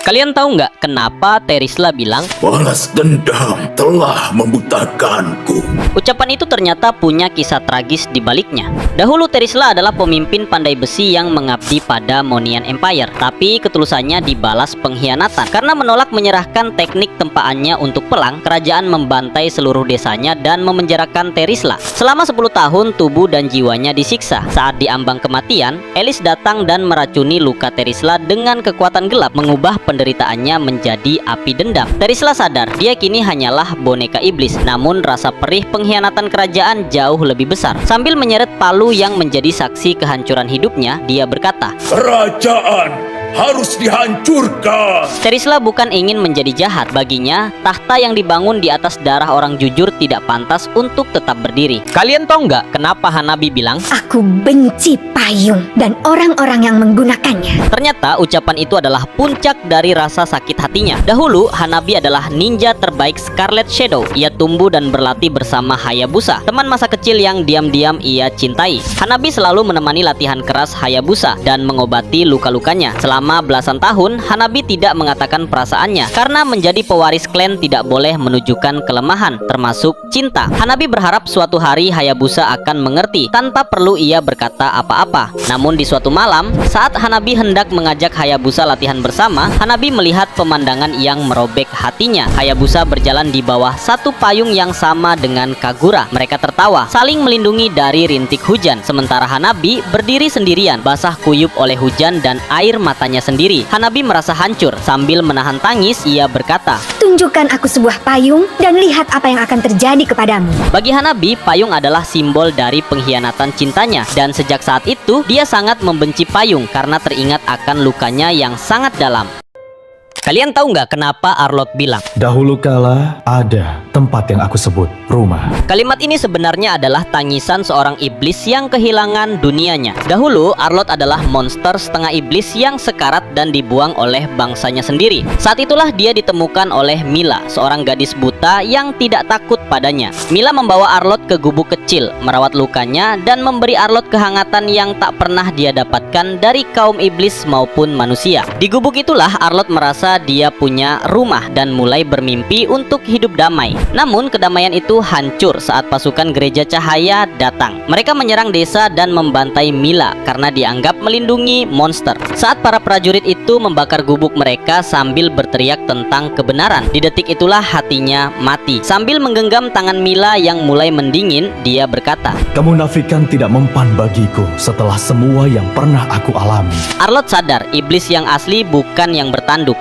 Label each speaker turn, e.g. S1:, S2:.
S1: Kalian tahu nggak kenapa Terisla bilang
S2: Balas dendam telah membutakanku.
S1: ucapan itu ternyata punya kisah tragis di baliknya. Dahulu Terisla adalah pemimpin pandai besi yang mengabdi pada Monian Empire, tapi ketulusannya dibalas pengkhianatan. Karena menolak menyerahkan teknik tempaannya untuk pelang, kerajaan membantai seluruh desanya dan memenjarakan Terisla. Selama 10 tahun tubuh dan jiwanya disiksa. Saat diambang kematian, Elis datang dan meracuni luka Terisla dengan kekuatan gelap, mengubah penderitaannya menjadi api dendam. Terisla sadar dia kini hanyalah boneka iblis, namun rasa perih pengkhianatan kerajaan jauh lebih besar. Sambil menyeret palu yang menjadi saksi kehancuran hidupnya, dia berkata,
S2: Kerajaan harus dihancurkan.
S1: Terisla bukan ingin menjadi jahat. Baginya, tahta yang dibangun di atas darah orang jujur tidak pantas untuk tetap berdiri. Kalian tahu nggak kenapa Hanabi bilang?
S3: Aku benci payung dan orang-orang yang menggunakannya.
S1: Ternyata ucapan itu adalah puncak dari rasa sakit hatinya. Dahulu, Hanabi adalah ninja terbaik Scarlet Shadow. Ia tumbuh dan berlatih bersama Hayabusa, teman masa kecil yang diam-diam ia cintai. Hanabi selalu menemani latihan keras Hayabusa dan mengobati luka-lukanya. Selama belasan tahun, Hanabi tidak mengatakan perasaannya karena menjadi pewaris klan tidak boleh menunjukkan kelemahan, termasuk cinta. Hanabi berharap suatu hari Hayabusa akan mengerti tanpa perlu ia berkata apa-apa. Namun di suatu malam, saat Hanabi hendak mengajak Hayabusa latihan bersama, Hanabi melihat pemandangan yang merobek hatinya. Hayabusa berjalan di bawah satu payung yang sama dengan Kagura. Mereka tertawa, saling melindungi dari rintik hujan. Sementara Hanabi berdiri sendirian, basah kuyup oleh hujan dan air matanya sendiri. Hanabi merasa hancur. Sambil menahan tangis, ia berkata,
S3: Tunjukkan aku sebuah payung dan lihat apa yang akan terjadi kepadamu.
S1: bagi Hanabi, payung adalah simbol dari pengkhianatan cintanya. Dan sejak saat itu, dia sangat membenci payung karena teringat akan lukanya yang sangat dalam. Kalian tahu nggak kenapa Arlott bilang?
S4: Dahulu kala ada tempat yang aku sebut rumah.
S1: Kalimat ini sebenarnya adalah tangisan seorang iblis yang kehilangan dunianya. Dahulu, Arlott adalah monster setengah iblis yang sekarat dan dibuang oleh bangsanya sendiri. Saat itulah dia ditemukan oleh Mila, seorang gadis buta yang tidak takut padanya. Mila membawa Arlott ke gubuk kecil, merawat lukanya, dan memberi Arlott kehangatan yang tak pernah dia dapatkan dari kaum iblis maupun manusia. Di gubuk itulah Arlott merasa dia punya rumah dan mulai bermimpi untuk hidup damai. Namun kedamaian itu hancur saat pasukan gereja cahaya datang. Mereka menyerang desa dan membantai Mila karena dianggap melindungi monster. Saat para prajurit itu membakar gubuk mereka sambil berteriak tentang kebenaran, di detik itulah hatinya mati. Sambil menggenggam tangan Mila yang mulai mendingin, dia berkata,
S4: Kemunafikan tidak mempan bagiku setelah semua yang pernah aku alami.
S1: Arlott sadar iblis yang asli bukan yang bertanduk,